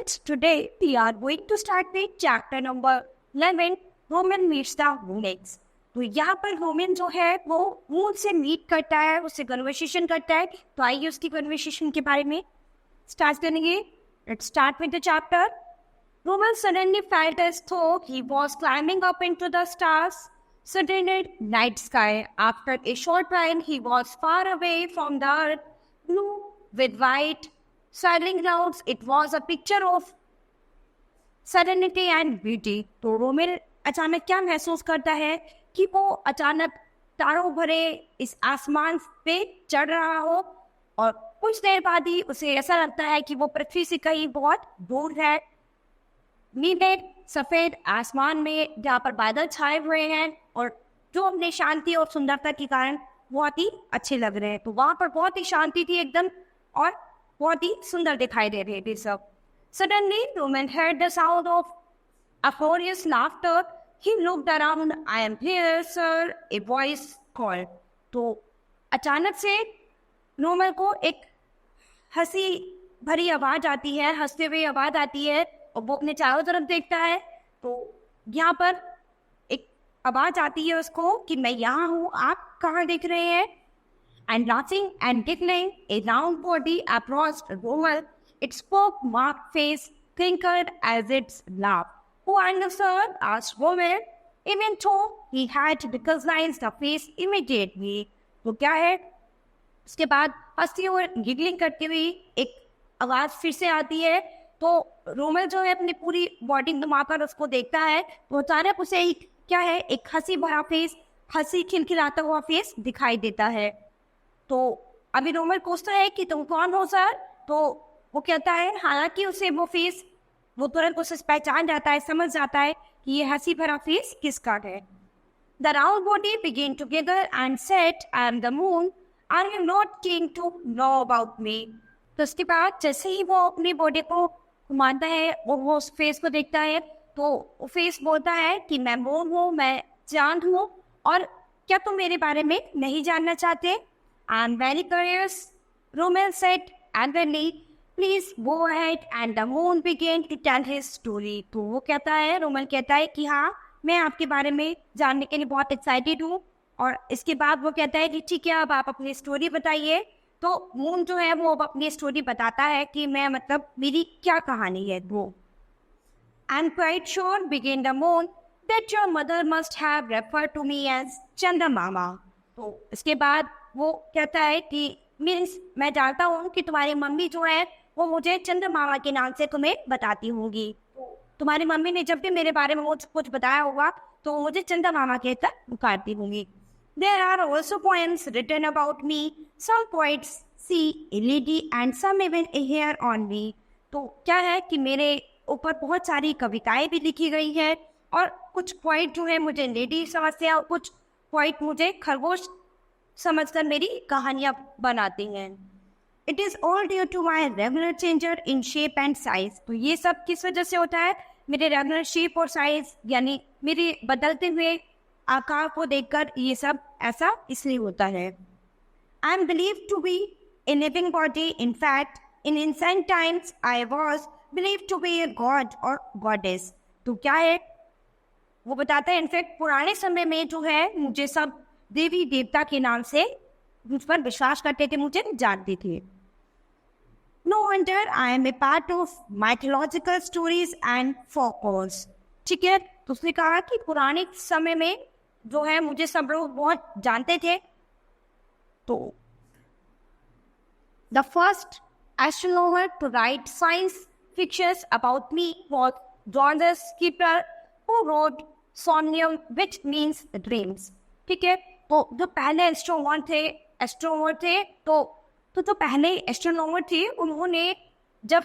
students, today we are going to start with chapter number 11, Woman meets the Women's. तो यहाँ पर women जो है वो मून से मीट करता है, उससे कन्वर्सेशन करता है. तो आइए उसकी कन्वर्सेशन के बारे में स्टार्ट करेंगे. Let's start with the chapter. Woman suddenly felt as though he was climbing up into the stars, suddenly night sky. After a short while, he was far away from the earth, blue with white swirling clouds. It was a picture of serenity and beauty. तो रोमिल अचानक क्या महसूस करता है कि वो अचानक तारों भरे इस आसमान पे चढ़ रहा हो और कुछ देर बाद ही उसे ऐसा लगता है कि वो पृथ्वी से कहीं बहुत दूर है. नीले सफेद आसमान में जहाँ पर बादल छाए हुए हैं और जो अपने शांति और सुंदरता के कारण बहुत ही अच्छे लग रहे हैं. तो वहां पर बहुत ही शांति थी एकदम और बहुत ही सुंदर दिखाई दे रहे थे सब. Suddenly, Roman heard the sound of uproarious laughter. He looked around. I am here, sir. A voice called. तो अचानक से रोमन को एक हंसी भरी आवाज आती है, हंसते हुए आवाज आती है और वो अपने चारों तरफ देखता है. तो यहाँ पर एक आवाज आती है उसको कि मैं यहाँ हूँ, आप कहाँ देख रहे हैं. And laughing and giggling, a round body approached Roman. Its pock marked face twinkled as its laughed. Who understood? Asked Roman, even though he had recognized the face immediately. तो क्या है? उसके बाद हंसती और गिगलिंग करती हुई एक आवाज फिर से आती है. तो रोमन जो है अपनी पूरी बॉडी घुमाकर उसको देखता है तो अचानक उसे क्या है, एक हंसी भरा फेस, हंसी खिलखिलाता हुआ फेस दिखाई देता है. तो अभी रोमन पूछता है कि तुम कौन हो सर. तो वो कहता है, हालांकि उसे वो फेस वो तुरंत उसे पहचान जाता है, समझ जाता है कि ये हंसी भरा फेस किसका है. The round body began together and said, I am the moon, are you not keen to know about me. तो उसके बाद जैसे ही वो अपनी बॉडी को घुमाता है और वो उस फेस को देखता है तो वो फेस बोलता है कि मैं मून हूँ, मैं चांद हूँ और क्या तुम मेरे बारे में नहीं जानना चाहते. I am very curious, Roman said angrily. Please go ahead. And the moon began to tell his story. तो वो कहता है, रोमन कहता है कि हाँ, मैं आपके बारे में जानने के लिए बहुत एक्साइटेड हूँ. और इसके बाद वो कहता है कि ठीक है, अब आप अपनी स्टोरी बताइए. तो मून जो है वो अब अपनी स्टोरी बताता है कि मैं मतलब मेरी क्या कहानी है वो. I'm quite sure, began the moon, that your mother must have referred to me as Chanda Mama. तो इसके बाद वो कहता है कि मैं जानता हूँ कि तुम्हारी मम्मी जो है वो मुझे चंद्र मामा के नाम से तुम्हें बताती होंगी. तुम्हारी मम्मी ने जब भी मेरे बारे में कुछ बताया होगा तो मुझे चंद्र मामा कहकर पुकारती होंगी. There are also poems written about me. Some poets see a lady and some even a hair on me. तो क्या है कि मेरे ऊपर बहुत सारी कविताएं भी लिखी गई है और कुछ पोइट जो है मुझे लेडी समझते हैं और कुछ पोइट मुझे खरगोश समझकर मेरी कहानियां बनाती हैं. It is all due to my regular changer in shape and size. तो ये सब किस वजह से होता है, मेरे रेगुलर शेप और साइज यानी मेरे बदलते हुए आकार को देखकर ये सब ऐसा इसलिए होता है. I am believe to be a living body. In fact in ancient times I was believe to be a god और गॉडेस. तो क्या है वो बताता है, इनफैक्ट पुराने समय में जो है मुझे सब देवी देवता के नाम से मुझ पर विश्वास करते थे, मुझे जानते थे. No wonder I am a part of mythological stories and folklores. ठीक है, तो उसने कहा कि पुराने समय में जो है मुझे सब लोग बहुत जानते थे. तो the first astronomer to write science fictions about me was Georges Kepler who wrote Somnium which means dreams. ठीक है, तो जो पहले एस्ट्रोनॉमर थे तो पहले एस्ट्रोनॉमर थे, उन्होंने जब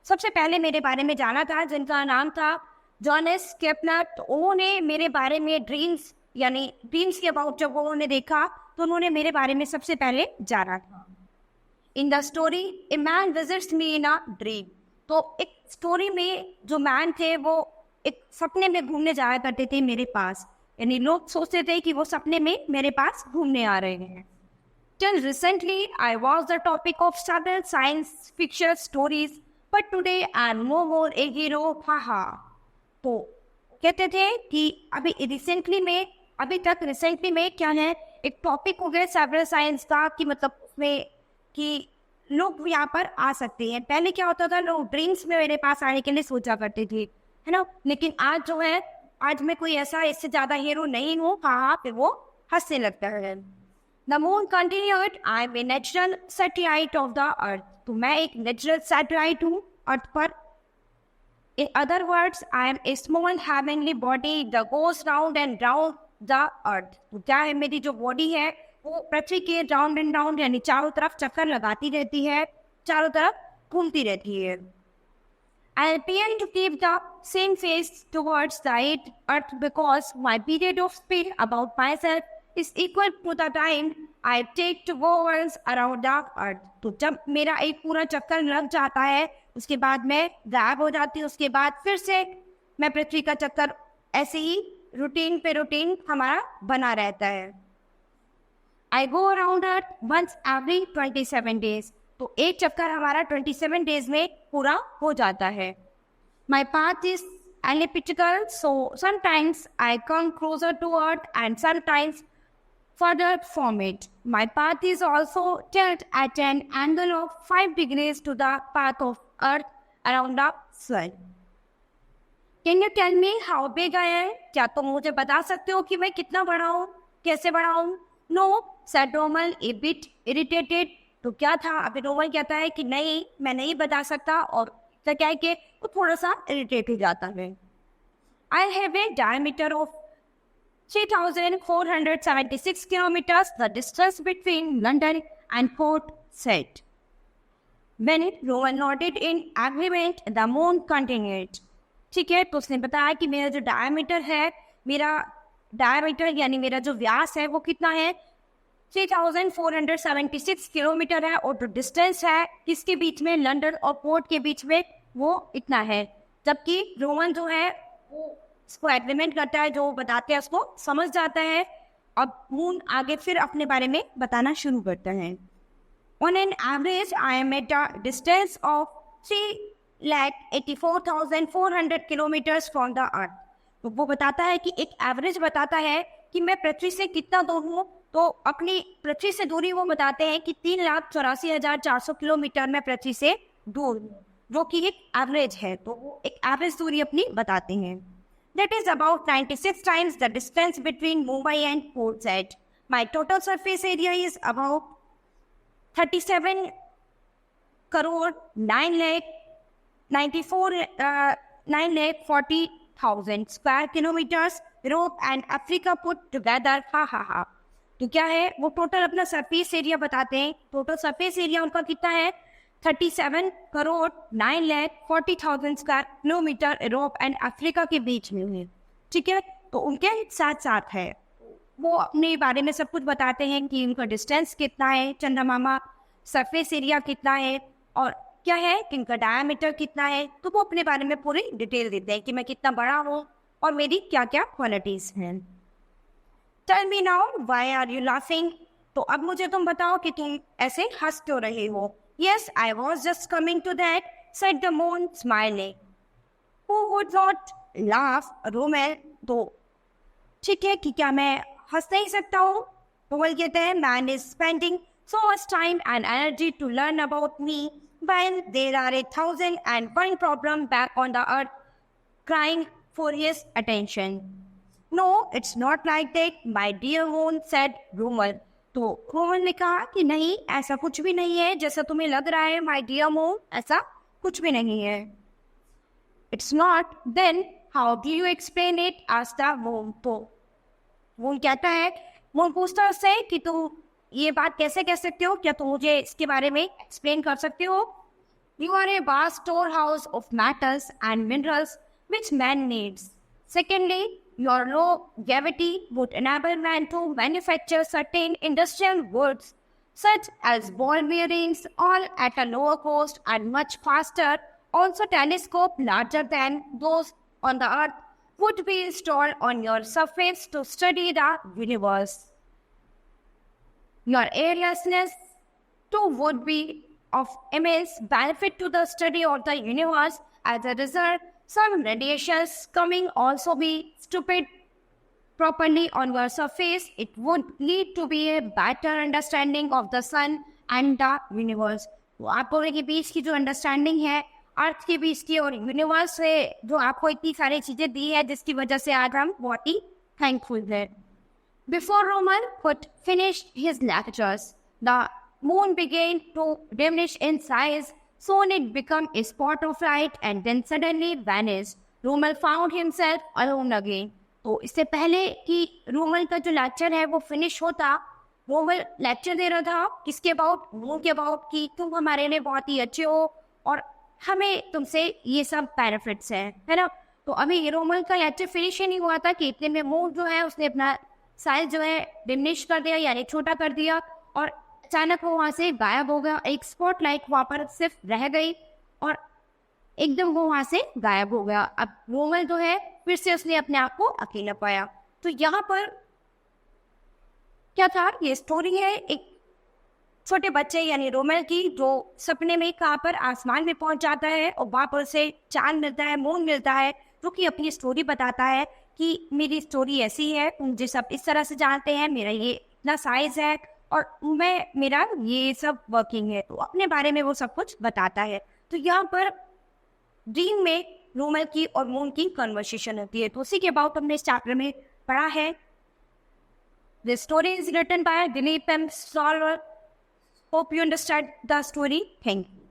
सबसे पहले मेरे बारे में जाना था जिनका नाम था जॉनस केपलर. तो उन्होंने मेरे बारे में ड्रीम्स यानी ड्रीम्स के अबाउट जब उन्होंने देखा तो उन्होंने मेरे बारे में सबसे पहले जाना था. In the story a man visits me in a dream. तो एक स्टोरी में जो मैन थे वो एक सपने में घूमने जाया करते थे मेरे पास, यानी लोग सोचते थे कि वो सपने में मेरे पास घूमने आ रहे हैं. Till recently, I was the topic of several science fiction stories but today I am no more a hero, हा। तो कहते थे कि अभी रिसेंटली में क्या है, एक टॉपिक हो गया सेवरल साइंस का, कि मतलब उसमें कि लोग यहाँ पर आ सकते हैं। पहले क्या होता था, लोग ड्रीम्स में मेरे पास आने के लिए सोचा करते थे, है ना। लेकिन आज जो है, आज मैं कोई ऐसा इससे ज्यादा हीरो नहीं हूँ, कहाँ पे वो हंसने लगता है। The moon continued, I am a natural satellite of the earth. तो मैं एक नेचुरल सैटेलाइट हूँ अर्थ पर। In other words, I am a small heavenly body that goes round and round the earth. तो क्या है, मेरी जो बॉडी है वो पृथ्वी के राउंड एंड राउंड यानी चारों तरफ चक्कर लगाती रहती है, चारों तरफ घूमती रहती है। I appear to keep the same face towards the earth because my period of speed about myself is equal to the time I take to go once around the earth. तो जब मेरा एक पूरा चक्कर लग जाता है, उसके बाद मैं गायब हो जाती हूँ, उसके बाद फिर से मैं पृथ्वी का चक्कर ऐसे ही रूटीन पे रूटीन हमारा बना रहता है। I go around earth once every 27 days. तो एक चक्कर हमारा 27 डेज में पूरा हो जाता है। My path is elliptical, so sometimes I come closer to earth and sometimes further from it. My path is also tilted at an angle of 5 degrees to the path of earth around the sun. Can you tell me how big I am? क्या तुम मुझे बता सकते हो कि मैं कितना बड़ा हूँ, कैसे बड़ा हूँ? No, said Romal, a bit irritated. तो क्या था, अभी रोमल कहता है कि नहीं, मैं नहीं बता सकता, और तो क्या है कि वो थोड़ा सा इरिटेट हो जाता है। I have a diameter of 3,476 kilometers, the distance between London and Port Said. When Roman nodded in agreement, the moon continued. ठीक है, तो उसने बताया कि मेरा जो डायमीटर यानी मेरा जो व्यास है वो कितना है, 3,476 किलोमीटर है, और जो डिस्टेंस है किसके बीच में, लंदन और पोर्ट के बीच में, वो इतना है। जबकि रोमन जो है वो इसको एग्रीमेंट करता है, जो बताते हैं उसको समझ जाता है। अब मून आगे फिर अपने बारे में बताना शुरू करता है। On an average, I am at a distance of 3,84,400 kilometers from the earth. तो वो बताता है कि एक एवरेज बताता है कि मैं पृथ्वी से कितना दूर हूँ। तो अपनी पृथ्वी से दूरी वो बताते हैं कि 3,84,400 किलोमीटर में पृथ्वी से दूर हूँ, जो कि एक एवरेज है। तो वो एक एवरेज दूरी अपनी बताते हैं। That is about 96 times the distance between Mumbai and Port Said. My total surface area is about 37 crore 9,40,000 square kilometers. Europe and Africa put together. हा। तो क्या है, वो टोटल अपना सरफेस एरिया बताते हैं। टोटल सरफेस एरिया उनका कितना है, 37 crore 9,40,000 square kilometre Europe and Africa के बीच में है। ठीक है, तो उनके साथ साथ है, वो अपने बारे में सब कुछ बताते हैं कि उनका डिस्टेंस कितना है, चंद्रमामा सरफेस एरिया कितना है, और क्या है कि इनका डायमीटर कितना है। तो वो अपने बारे में पूरी डिटेल देते हैं कि मैं कितना बड़ा हूँ और मेरी क्या क्या क्वालिटीज हैं। Tell me now, why are you laughing? तो अब मुझे तुम बताओ कि तुम ऐसे हंस क्यों रहे हो। Yes, I was just coming to that, said the moon, smiling. Who would not laugh, Romel? तो ठीक है कि क्या मैं हंस नहीं सकता हूँ। रोमेल कहते हैं, man is spending so much time and energy to learn about me while there are 1,001 problem back on the earth crying for his attention. No, it's not like that, my dear moon, said Romel. तो Roman ने कहा कि नहीं, ऐसा कुछ भी नहीं है जैसा तुम्हें लग रहा है, माय डियर मून, ऐसा कुछ भी नहीं है। It's not, then how do you explain it, asked the moon. तो मून कहता है, मून पूछता है उससे कि तुम ये बात कैसे कह सकते हो, क्या तुम मुझे इसके बारे में एक्सप्लेन कर सकते हो। You are a vast store house of metals and minerals which man needs. Secondly, your low gravity would enable man to manufacture certain industrial goods, such as ball bearings, all at a lower cost and much faster. Also, telescope larger than those on the earth would be installed on your surface to study the universe. Your airlessness too would be of immense benefit to the study of the universe. As a result, some radiations coming also be stupid properly on your surface. It would lead to be a better understanding of the sun and the universe. तो आपको के बीच की जो understanding है अर्थ के बीच की और universe से जो आपको इतनी सारी चीजें दी है जिसकी वजह से आज हम बहुत ही थैंकफुल हैं. Before Roman could finish his lectures, the moon began to diminish in size. Soon it became a spot of light and then suddenly vanished. Roman found himself alone again. तो इससे पहले कि रोमन का जो lecture है वो finish होता, Roman lecture दे रहा था किसके अबाउट, मून के अबाउट, कि तुम हमारे लिए बहुत ही अच्छे हो और हमें तुमसे ये सब बेनिफिट्स हैं, है ना. तो अभी रोमन का लेक्चर फिनिश ही नहीं हुआ था कि इतने में मून जो है उसने अपना साइज जो है डिमिनिश कर दिया, यानी छोटा कर दिया, और अचानक वो वहाँ से गायब हो गया. एक स्पॉट लाइट वहाँ पर सिर्फ रह गई और एकदम वो वहाँ से गायब हो गया. अब रोमन जो है फिर से उसने अपने आप को अकेला पाया. तो यहाँ पर क्या था, ये स्टोरी है एक छोटे बच्चे यानी रोमन की, जो सपने में कहाँ पर आसमान में पहुंच जाता है और वहाँ पर उसे चांद मिलता है, मून मिलता है, जो कि अपनी स्टोरी बताता है कि मेरी स्टोरी ऐसी है, मुझे सब इस तरह से जानते हैं, मेरा ये इतना साइज है और मैं मेरा ये सब वर्किंग है. तो अपने बारे में वो सब कुछ बताता है. तो यहाँ पर ड्रीम में रोमन की और मून की कन्वर्सेशन होती है. तो उसी के अबाउट हमने इस चैप्टर में पढ़ा है. The story is written by Dineep M. Solver. Hope you understand the story. Thank you.